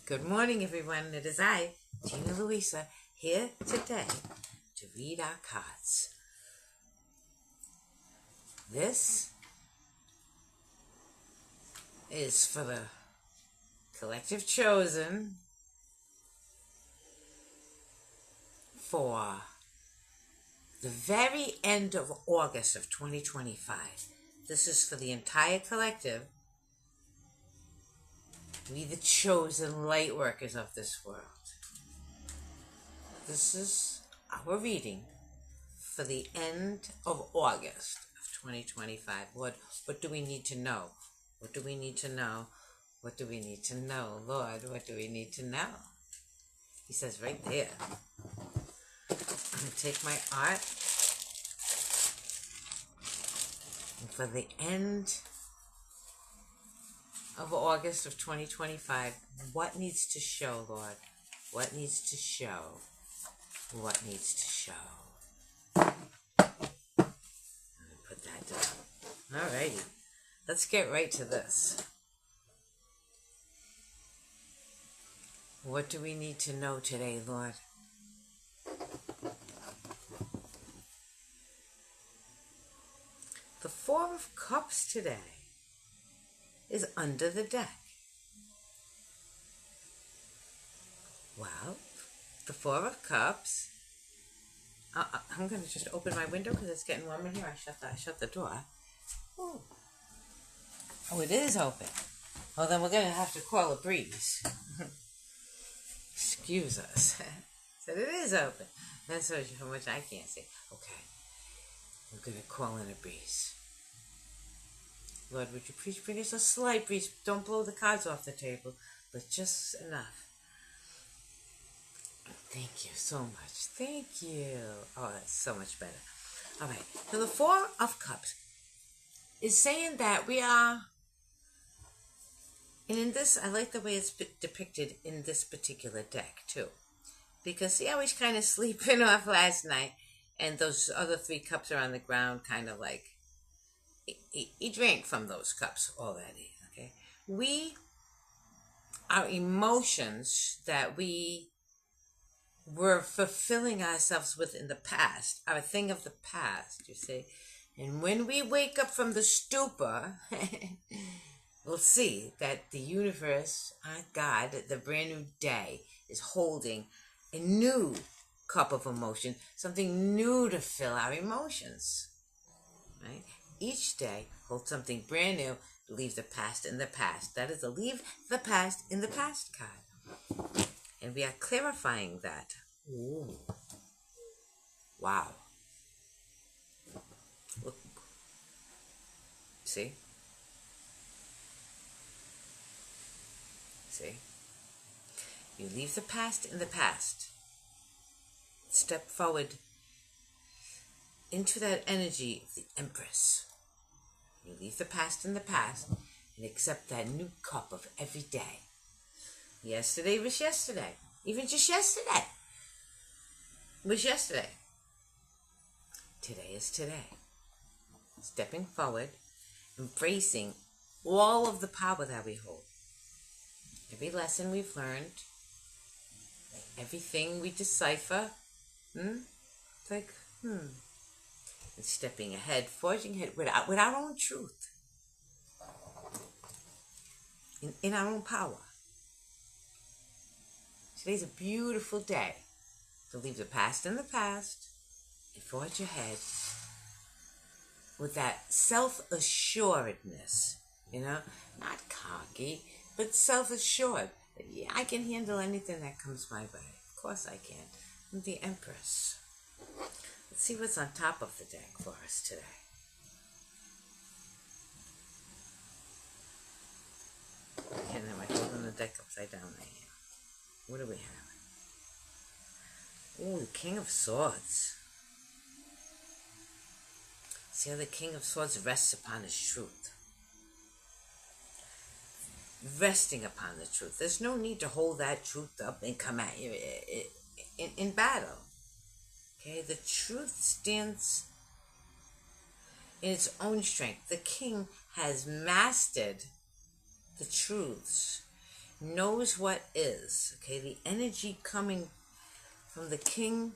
Good morning, everyone. It is I, Gina Louisa, here today to read our cards. This is for the collective chosen for the very end of August of 2025. This is for the entire collective. We the chosen light workers of this world. This is our reading for the end of August of 2025. Lord, what do we need to know? What do we need to know? What do we need to know? Lord, what do we need to know? He says right there. I'm going to take my art. And for the end of August of 2025, what needs to show, Lord? What needs to show? What needs to show? I'm going to put that down. Alrighty. Let's get right to this. What do we need to know today, Lord? The Four of Cups today is under the deck. Well, the Four of Cups. I'm going to just open my window because it's getting warm in here. I shut the door. Ooh. Oh, it is open. Well, then we're going to have to call a breeze. Excuse us. Said it is open. That's how much I can't see. Okay. We're going to call in a breeze. Lord, would you please bring us a slight breeze? Don't blow the cards off the table, but just enough. Thank you so much. Thank you. Oh, that's so much better. All right. So the Four of Cups is saying that we are, and in this, I like the way it's depicted in this particular deck, too. Because, see, I was kind of sleeping off last night, and those other three cups are on the ground, kind of like, he drank from those cups already, okay? Our emotions that we were fulfilling ourselves with in the past are a thing of the past, you see? And when we wake up from the stupor, we'll see that the universe, our God, the brand new day, is holding a new cup of emotion, something new to fill our emotions, right? Each day holds something brand new to leave the past in the past. That is a leave the past in the past card. And we are clarifying that. Ooh. Wow. Look. See? See? You leave the past in the past. Step forward into that energy of the Empress. You leave the past in the past and accept that new cup of every day. Yesterday was yesterday. Even just yesterday was yesterday. Today is today. Stepping forward, embracing all of the power that we hold. Every lesson we've learned, everything we decipher, it's like, and stepping ahead, forging ahead with our own truth, in our own power. Today's a beautiful day to leave the past in the past and forge ahead with that self-assuredness, not cocky, but self-assured. That, yeah, I can handle anything that comes my way. Of course I can. I'm the Empress. Let's see what's on top of the deck for us today. And am I holding the deck upside down? I am. What do we have? Ooh, the King of Swords. See how the King of Swords rests upon his truth. Resting upon the truth. There's no need to hold that truth up and come at you in battle. Okay, the truth stands in its own strength. The king has mastered the truths knows what is. Okay, the energy coming from the King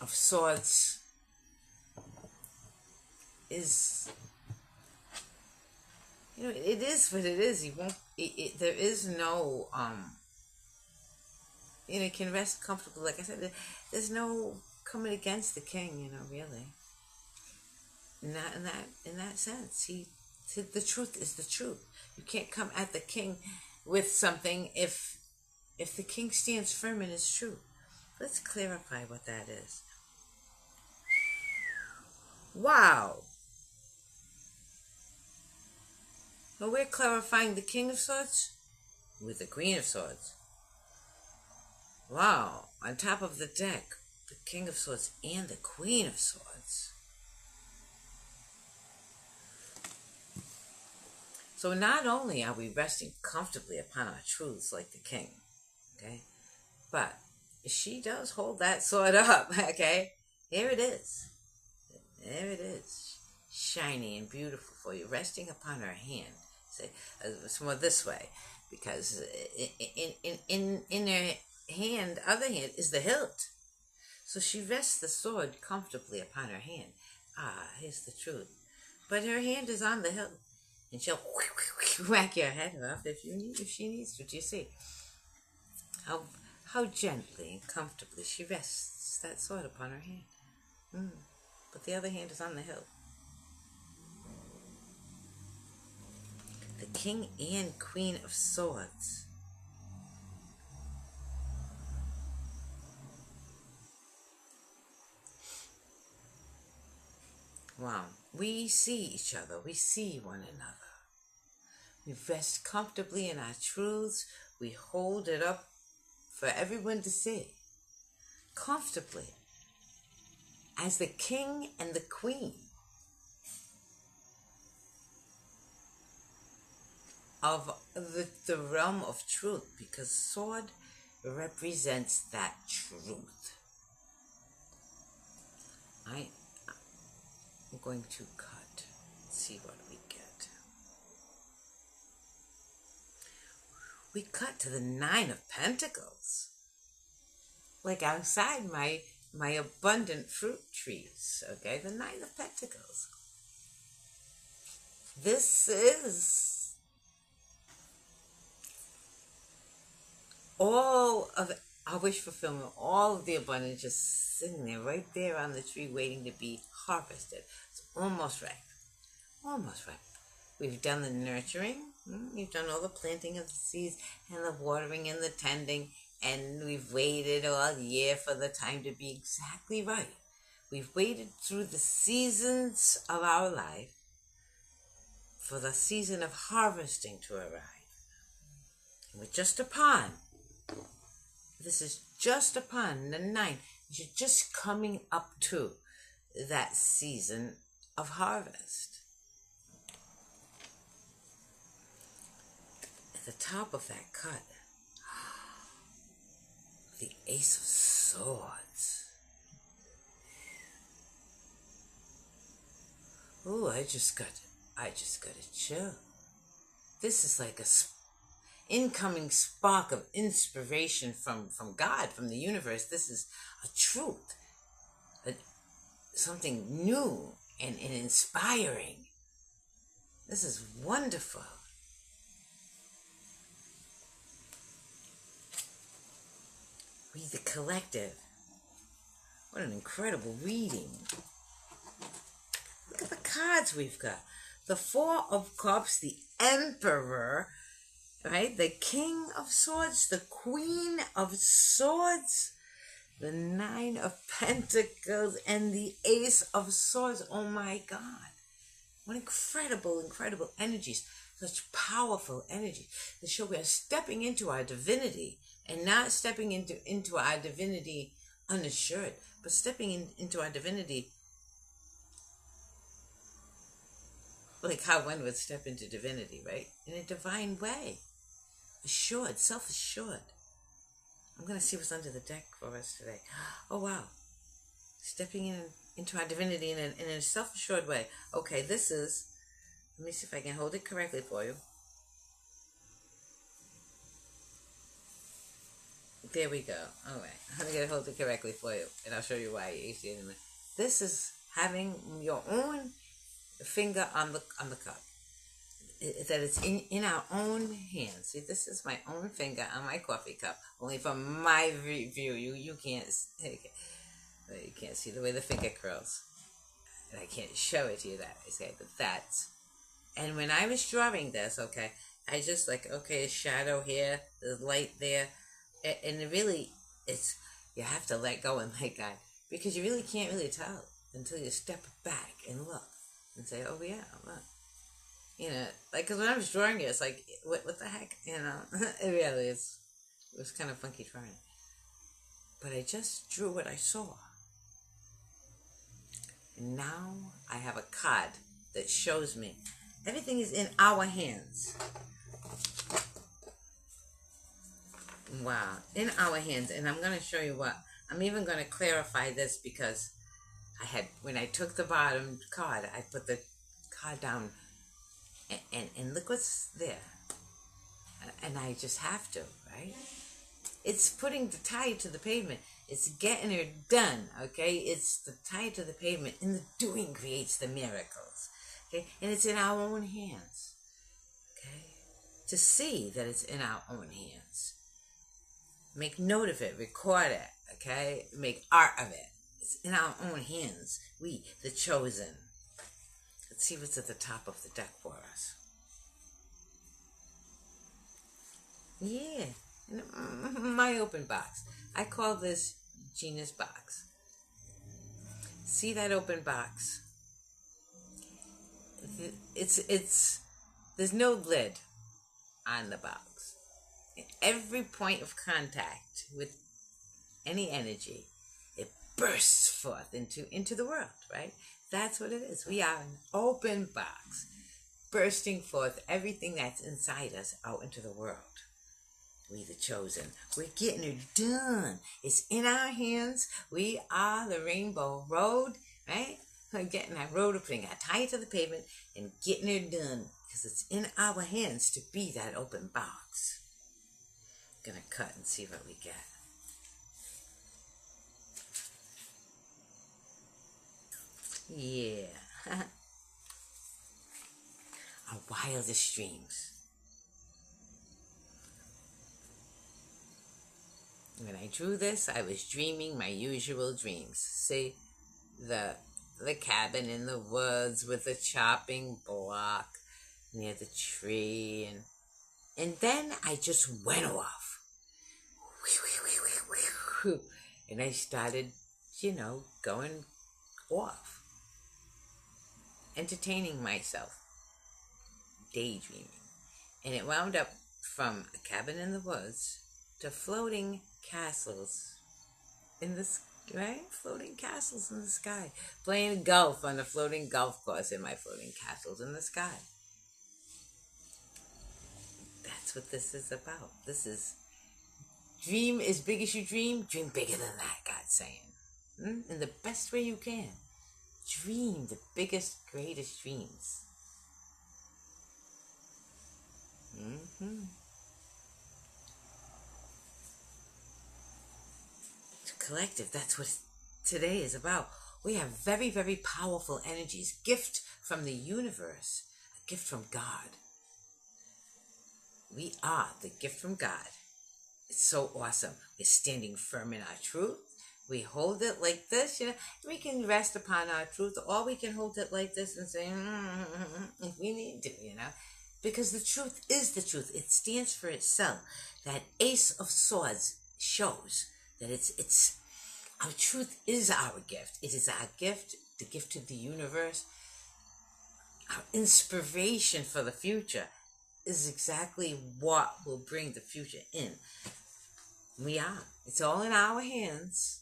of Swords is, it is what it is. He won't. There is no he can rest comfortably. Like I said, there's no coming against the king. Really. In that sense, the truth is the truth. You can't come at the king with something if the king stands firm in his truth. Let's clarify what that is. Wow. Well, we're clarifying the King of Swords with the Queen of Swords. Wow. On top of the deck, the King of Swords and the Queen of Swords. So not only are we resting comfortably upon our truths like the king, okay, but she does hold that sword up, okay? Here it is. There it is. Shiny and beautiful for you, resting upon her hand. Say, it's more this way, because in her hand, other hand, is the hilt. So she rests the sword comfortably upon her hand. Here's the truth. But her hand is on the hilt, and she'll whack your head off if she needs to. Do you see how gently and comfortably she rests that sword upon her hand? But the other hand is on the hilt. The King and Queen of Swords. Wow. We see each other. We see one another. We rest comfortably in our truths. We hold it up for everyone to see. Comfortably. As the King and the Queen of the realm of truth, because sword represents that truth. I'm going to cut. See what we get. We cut to the 9 of Pentacles. Like outside my abundant fruit trees. Okay, the 9 of Pentacles. This is all of our wish fulfillment, all of the abundance just sitting there, right there on the tree, waiting to be harvested. It's almost ripe. Almost ripe. We've done the nurturing. We've done all the planting of the seeds and the watering and the tending. And we've waited all year for the time to be exactly right. We've waited through the seasons of our life for the season of harvesting to arrive. And we're just upon. This is just upon the 9. You're just coming up to that season of harvest. At the top of that cut, the Ace of Swords. Oh, I just got a chill. This is like a incoming spark of inspiration from God, from the universe. This is a truth, something new and inspiring. This is wonderful. Read the collective. What an incredible reading. Look at the cards we've got. The 4 of Cups, the Emperor, right? The King of Swords, the Queen of Swords, the 9 of Pentacles, and the Ace of Swords. Oh my God. What incredible, incredible energies. Such powerful energies. They show we are stepping into our divinity and not stepping into our divinity unassured, but stepping into our divinity like how one would step into divinity, right? In a divine way. Assured, self-assured. I'm going to see what's under the deck for us today. Oh, wow. Stepping into our divinity in a self-assured way. Okay, this is, let me see if I can hold it correctly for you. There we go. All right. I'm going to hold it correctly for you, and I'll show you why you see it in a minute. This is having your own finger on the cup. That it's in our own hands. See, this is my own finger on my coffee cup. Only from my view, you can't see the way the finger curls, and I can't show it to you that way. But that's, and when I was drawing this, okay, I just like, okay, a shadow here, there's light there, and it really, it's, you have to let go and let God, because you really can't really tell until you step back and look and say, oh yeah, look. You know, like, because when I was drawing it, it's like, what the heck? You know, it really is. It was kind of funky drawing. But I just drew what I saw. And now I have a card that shows me everything is in our hands. Wow, in our hands. And I'm going to show you what. I'm even going to clarify this because when I took the bottom card, I put the card down. And look what's there. And I just have to, right? It's putting the tie to the pavement. It's getting her done, okay? It's the tie to the pavement. And the doing creates the miracles, okay? And it's in our own hands, okay? To see that it's in our own hands. Make note of it. Record it, okay? Make art of it. It's in our own hands. We, the chosen. Let's see what's at the top of the deck for us. Yeah, my open box. I call this Gina's box. See that open box? It's there's no lid on the box. Every point of contact with any energy, it bursts forth into the world, right? That's what it is. We are an open box, bursting forth everything that's inside us out into the world. We the chosen. We're getting it done. It's in our hands. We are the Rainbow Road, right? We're getting that road, putting our tie to the pavement and getting it done because it's in our hands to be that open box. Gonna cut and see what we get. Yeah. Our wildest dreams. When I drew this, I was dreaming my usual dreams. See, the cabin in the woods with the chopping block near the tree, and then I just went off. And I started, going off. Entertaining myself. Daydreaming. And it wound up from a cabin in the woods to floating castles in the sky, right? Floating castles in the sky. Playing golf on a floating golf course in my floating castles in the sky. That's what this is about. This is dream as big as you dream bigger than that, God's saying. In the best way you can. Dream the biggest, greatest dreams. Collective, that's what today is about. We have very, very powerful energies. Gift from the universe. A gift from God. We are the gift from God. It's so awesome. We're standing firm in our truth. We hold it like this, We can rest upon our truth, or we can hold it like this and say, if we need to, Because the truth is the truth. It stands for itself. That Ace of Swords shows that it's our truth is our gift. It is our gift, the gift to the universe. Our inspiration for the future is exactly what will bring the future in. We are. It's all in our hands.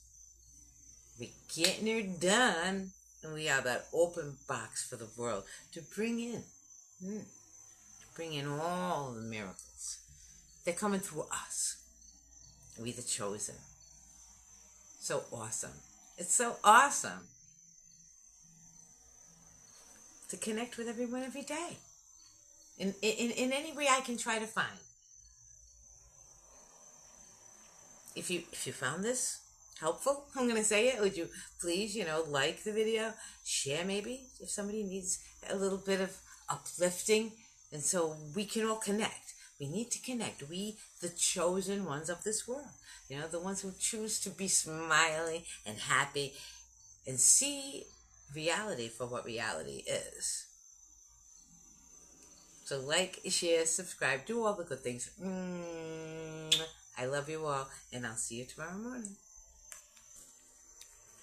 We're getting it done. And we are that open box for the world to bring in. To bring in all the miracles. They're coming through us. We the chosen. So awesome. It's so awesome to connect with everyone every day. In any way I can try to find. if you found this helpful, I'm gonna say it. Would you please, like the video, share maybe if somebody needs a little bit of uplifting, and so we can all connect. We need to connect. We, the chosen ones of this world, the ones who choose to be smiling and happy and see reality for what reality is. So like, share, subscribe, do all the good things. I love you all, and I'll see you tomorrow morning.